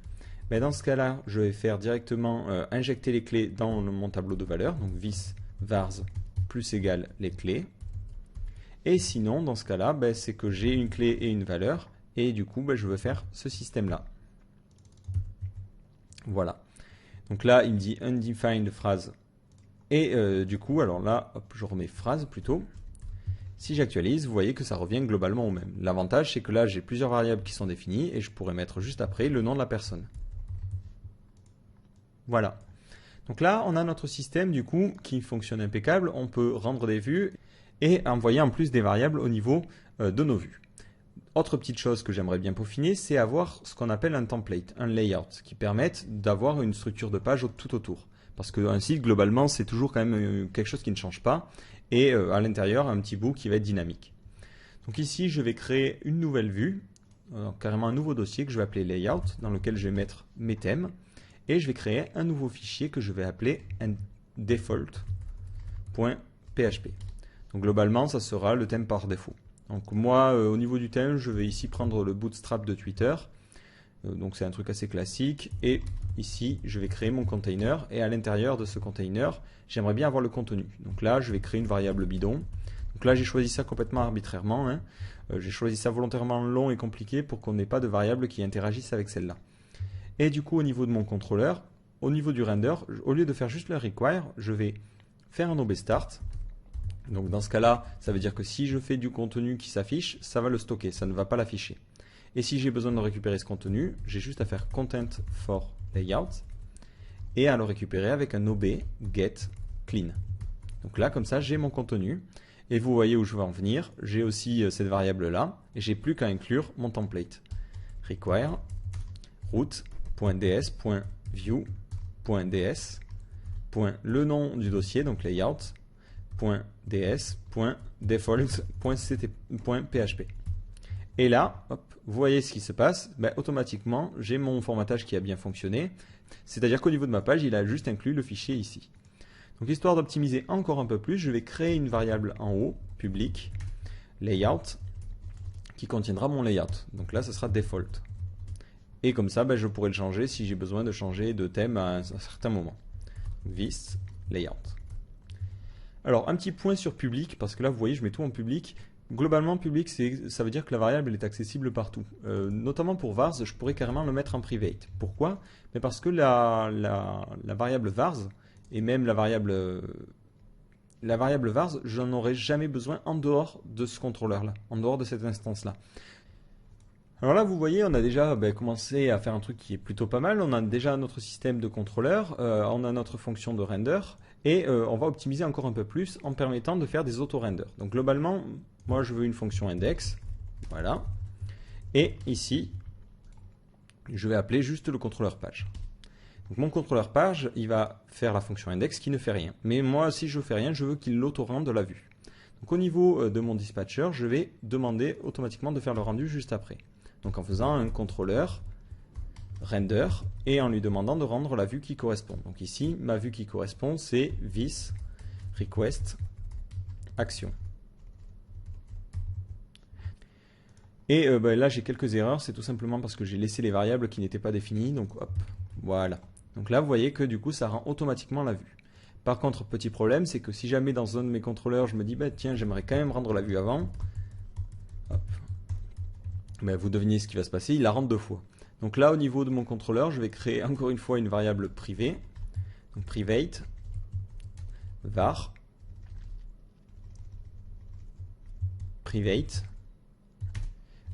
dans ce cas-là, je vais faire directement injecter les clés dans mon tableau de valeurs, donc vis vars plus égale les clés. Et sinon, dans ce cas-là, c'est que j'ai une clé et une valeur, et du coup, je veux faire ce système-là. Voilà. Donc là, il me dit undefined phrase. Et du coup, alors là, hop, je remets phrase plutôt. Si j'actualise, vous voyez que ça revient globalement au même. L'avantage, c'est que là, j'ai plusieurs variables qui sont définies, et je pourrais mettre juste après le nom de la personne. Voilà. Donc là, on a notre système, du coup, qui fonctionne impeccable. On peut rendre des vues et envoyer en plus des variables au niveau de nos vues. Autre petite chose que j'aimerais bien peaufiner, c'est avoir ce qu'on appelle un template, un layout, qui permette d'avoir une structure de page tout autour. Parce qu'un site, globalement, c'est toujours quand même quelque chose qui ne change pas, et à l'intérieur, un petit bout qui va être dynamique. Donc ici, je vais créer une nouvelle vue, carrément un nouveau dossier que je vais appeler layout, dans lequel je vais mettre mes thèmes, et je vais créer un nouveau fichier que je vais appeler default.php. Donc globalement, ça sera le thème par défaut. Donc moi, au niveau du thème, je vais ici prendre le bootstrap de Twitter. Donc c'est un truc assez classique. Et ici, je vais créer mon container. Et à l'intérieur de ce container, j'aimerais bien avoir le contenu. Donc là, je vais créer une variable bidon. Donc là, j'ai choisi ça complètement arbitrairement. J'ai choisi ça volontairement long et compliqué pour qu'on n'ait pas de variables qui interagissent avec celle-là. Et du coup, au niveau de mon contrôleur, au niveau du render, au lieu de faire juste le require, je vais faire un obstart. Donc dans ce cas-là, ça veut dire que si je fais du contenu qui s'affiche, ça va le stocker, ça ne va pas l'afficher. Et si j'ai besoin de récupérer ce contenu, j'ai juste à faire content for layout et à le récupérer avec un ob get clean. Donc là, comme ça, j'ai mon contenu. Et vous voyez où je veux en venir. J'ai aussi cette variable-là et j'ai plus qu'à inclure mon template. Require root.ds.view.ds. Le nom du dossier, donc layout.ds.default.php. Et là, hop, vous voyez ce qui se passe, ben, automatiquement, j'ai mon formatage qui a bien fonctionné. C'est-à-dire qu'au niveau de ma page, il a juste inclus le fichier ici. Donc histoire d'optimiser encore un peu plus, je vais créer une variable en haut, public, layout, qui contiendra mon layout. Donc là, ce sera default. Et comme ça, ben, je pourrai le changer si j'ai besoin de changer de thème à un certain moment. This, layout. Alors, un petit point sur public, parce que là, vous voyez, je mets tout en public. Globalement, public, ça veut dire que la variable est accessible partout. Notamment pour vars, je pourrais carrément le mettre en private. Pourquoi? Mais parce que la variable vars, et même la variable vars, je n'en aurai jamais besoin en dehors de ce contrôleur-là, en dehors de cette instance-là. Alors là, vous voyez, on a déjà commencé à faire un truc qui est plutôt pas mal. On a déjà notre système de contrôleur, on a notre fonction de render, et on va optimiser encore un peu plus en permettant de faire des auto-renders. Donc globalement, moi je veux une fonction index, voilà, et ici, je vais appeler juste le contrôleur page. Donc mon contrôleur page, il va faire la fonction index qui ne fait rien. Mais moi, si je ne fais rien, je veux qu'il l'auto-rende la vue. Donc au niveau de mon dispatcher, je vais demander automatiquement de faire le rendu juste après. Donc en faisant un contrôleur render et en lui demandant de rendre la vue qui correspond. Donc ici, ma vue qui correspond, c'est this request action. Et là, j'ai quelques erreurs, c'est tout simplement parce que j'ai laissé les variables qui n'étaient pas définies. Donc hop, voilà. Donc là, vous voyez que du coup, ça rend automatiquement la vue. Par contre, petit problème, c'est que si jamais dans un de mes contrôleurs, je me dis, tiens, j'aimerais quand même rendre la vue avant, hop. Vous devinez ce qui va se passer, il la rend deux fois. Donc là, au niveau de mon contrôleur, je vais créer encore une fois une variable privée. Donc private var private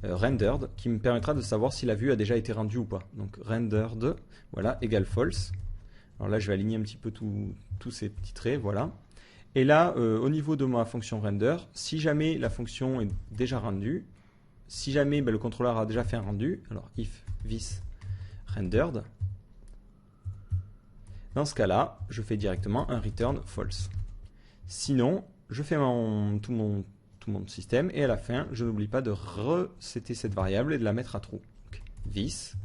rendered, qui me permettra de savoir si la vue a déjà été rendue ou pas. Donc rendered, voilà, égale false. Alors là, je vais aligner un petit peu tous ces petits traits, voilà. Et là, au niveau de ma fonction render, si jamais la fonction est déjà rendue, si jamais le contrôleur a déjà fait un rendu, alors if this rendered, dans ce cas-là, je fais directement un return false. Sinon, je fais tout mon système et à la fin, je n'oublie pas de resetter cette variable et de la mettre à true. Donc, this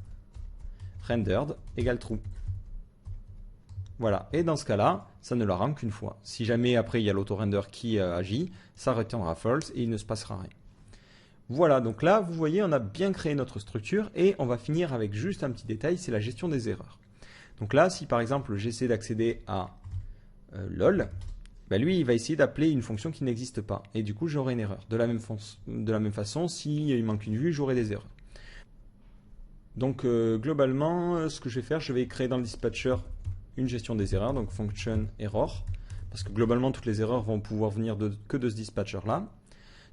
rendered égale true. Voilà, et dans ce cas-là, ça ne la rend qu'une fois. Si jamais après il y a l'auto-render qui agit, ça retiendra false et il ne se passera rien. Voilà, donc là, vous voyez, on a bien créé notre structure et on va finir avec juste un petit détail, c'est la gestion des erreurs. Donc là, si par exemple j'essaie d'accéder à lol, lui, il va essayer d'appeler une fonction qui n'existe pas. Et du coup, j'aurai une erreur. De la même façon, s'il manque une vue, j'aurai des erreurs. Donc globalement, ce que je vais faire, je vais créer dans le dispatcher une gestion des erreurs, donc function error, parce que globalement, toutes les erreurs vont pouvoir venir que de ce dispatcher-là.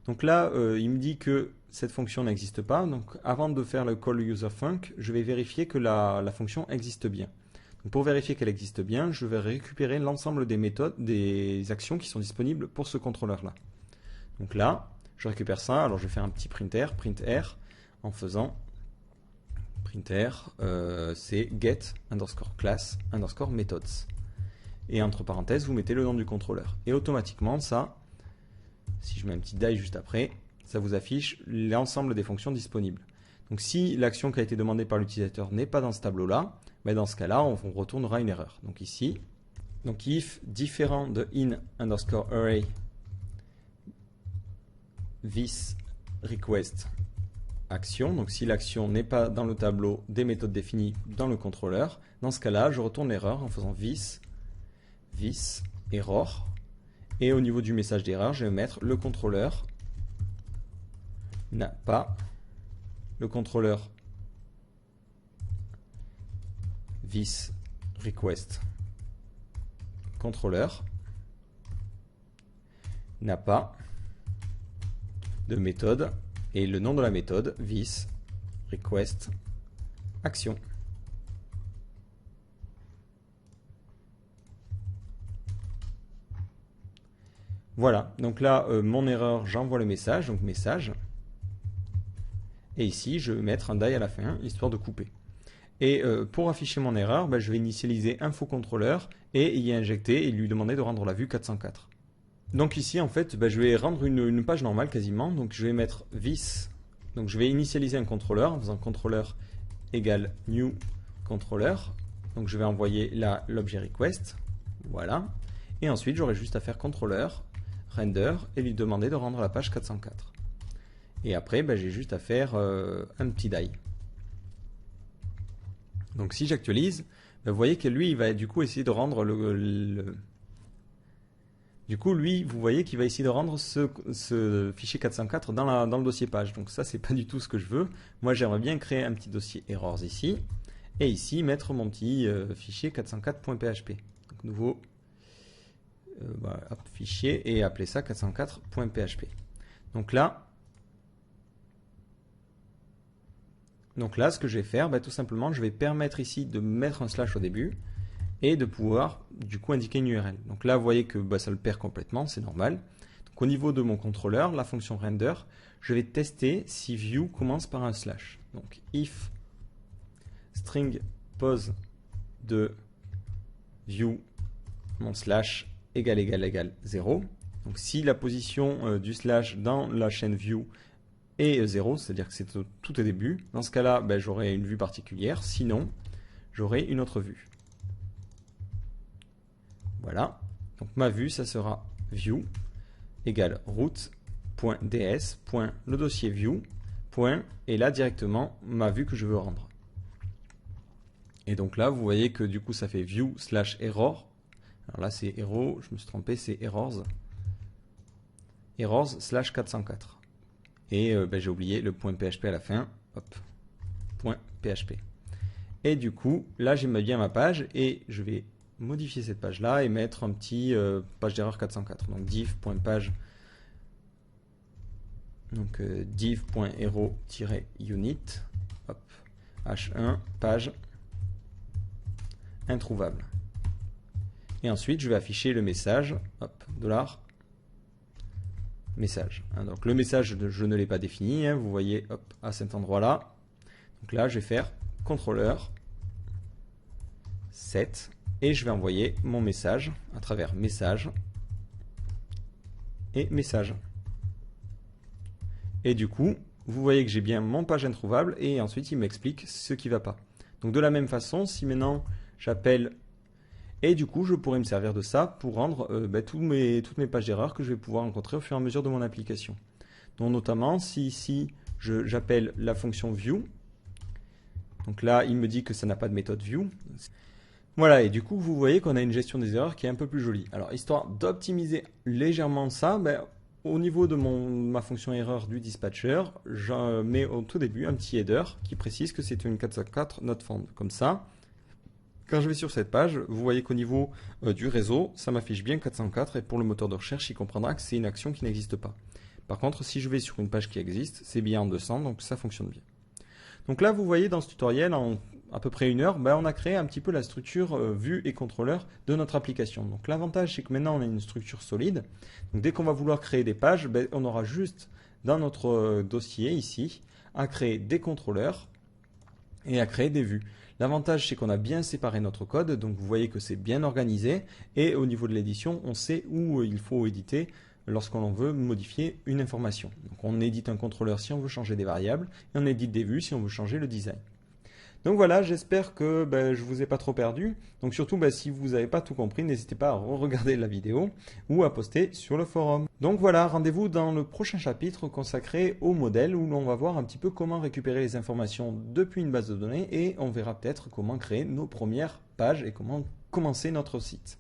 Donc là, il me dit que cette fonction n'existe pas. Donc avant de faire le call userfunc, je vais vérifier que la fonction existe bien. Donc pour vérifier qu'elle existe bien, je vais récupérer l'ensemble des méthodes, des actions qui sont disponibles pour ce contrôleur-là. Donc là, je récupère ça. Alors je vais faire un petit printer, printr, en faisant printer, c'est get underscore class underscore methods. Et entre parenthèses, vous mettez le nom du contrôleur. Et automatiquement, ça, si je mets un petit die juste après, ça vous affiche l'ensemble des fonctions disponibles. Donc si l'action qui a été demandée par l'utilisateur n'est pas dans ce tableau-là, dans ce cas-là, on retournera une erreur. Donc ici, donc if différent de in underscore array this request action, donc si l'action n'est pas dans le tableau des méthodes définies dans le contrôleur, dans ce cas-là, je retourne l'erreur en faisant this error. Et au niveau du message d'erreur, je vais mettre le contrôleur n'a pas, le contrôleur this request contrôleur n'a pas de méthode et le nom de la méthode this request action. Voilà, donc là, mon erreur, j'envoie le message, donc message. Et ici, je vais mettre un die à la fin, histoire de couper. Et pour afficher mon erreur, je vais initialiser InfoController et y injecter et lui demander de rendre la vue 404. Donc ici, en fait, je vais rendre une page normale quasiment. Donc je vais mettre this Donc je vais initialiser un contrôleur en faisant contrôleur égale new controller. Donc je vais envoyer là l'objet request. Voilà. Et ensuite j'aurai juste à faire contrôleur render et lui demander de rendre la page 404. Et après j'ai juste à faire un petit die. Donc si j'actualise, vous voyez que lui il va du coup essayer de rendre Du coup, lui, vous voyez qu'il va essayer de rendre ce fichier 404 dans le dossier page. Donc ça, c'est pas du tout ce que je veux. Moi, j'aimerais bien créer un petit dossier errors ici. Et ici, mettre mon petit fichier 404.php. Donc nouveau fichier et appeler ça 404.php. Donc là, ce que je vais faire, tout simplement, je vais permettre ici de mettre un slash au début et de pouvoir du coup indiquer une URL. Donc là vous voyez que ça le perd complètement, c'est normal. Donc au niveau de mon contrôleur, la fonction render, je vais tester si view commence par un slash. Donc if string pose de view mon slash égale 0. Donc si la position du slash dans la chaîne view est 0, c'est-à-dire que c'est tout au début, dans ce cas-là j'aurai une vue particulière, sinon j'aurai une autre vue. Voilà, donc ma vue, ça sera view égale root.ds, le dossier view, et là directement ma vue que je veux rendre. Et donc là, vous voyez que du coup ça fait view slash error. Alors là c'est error, je me suis trompé, c'est errors slash 404. Et j'ai oublié le .php à la fin, hop, .php. Et du coup, là j'ai bien ma page et je vais modifier cette page là et mettre un petit page d'erreur 404. Donc div.page, donc div.hero-unit, h1 page introuvable. Et ensuite je vais afficher le message, $message. Donc le message je ne l'ai pas défini, vous voyez à cet endroit là. Donc là je vais faire contrôleur set. Et je vais envoyer mon message à travers message et message. Et du coup, vous voyez que j'ai bien mon page introuvable et ensuite il m'explique ce qui ne va pas. Donc de la même façon, si maintenant j'appelle et du coup je pourrais me servir de ça pour rendre toutes mes pages d'erreur que je vais pouvoir rencontrer au fur et à mesure de mon application. Donc notamment si ici j'appelle la fonction view, donc là il me dit que ça n'a pas de méthode view. Voilà, et du coup, vous voyez qu'on a une gestion des erreurs qui est un peu plus jolie. Alors, histoire d'optimiser légèrement ça, au niveau de ma fonction erreur du dispatcher, je mets au tout début un petit header qui précise que c'est une 404 not found. Comme ça, quand je vais sur cette page, vous voyez qu'au niveau du réseau, ça m'affiche bien 404 et pour le moteur de recherche, il comprendra que c'est une action qui n'existe pas. Par contre, si je vais sur une page qui existe, c'est bien en 200, donc ça fonctionne bien. Donc là, vous voyez dans ce tutoriel, en à peu près 1 heure, on a créé un petit peu la structure vue et contrôleur de notre application. Donc l'avantage, c'est que maintenant on a une structure solide. Donc dès qu'on va vouloir créer des pages, on aura juste dans notre dossier ici à créer des contrôleurs et à créer des vues. L'avantage, c'est qu'on a bien séparé notre code, donc vous voyez que c'est bien organisé et au niveau de l'édition, on sait où il faut éditer lorsqu'on veut modifier une information. Donc on édite un contrôleur si on veut changer des variables et on édite des vues si on veut changer le design. Donc voilà, j'espère que je vous ai pas trop perdu. Donc surtout, si vous n'avez pas tout compris, n'hésitez pas à regarder la vidéo ou à poster sur le forum. Donc voilà, rendez-vous dans le prochain chapitre consacré au modèle où l'on va voir un petit peu comment récupérer les informations depuis une base de données et on verra peut-être comment créer nos premières pages et comment commencer notre site.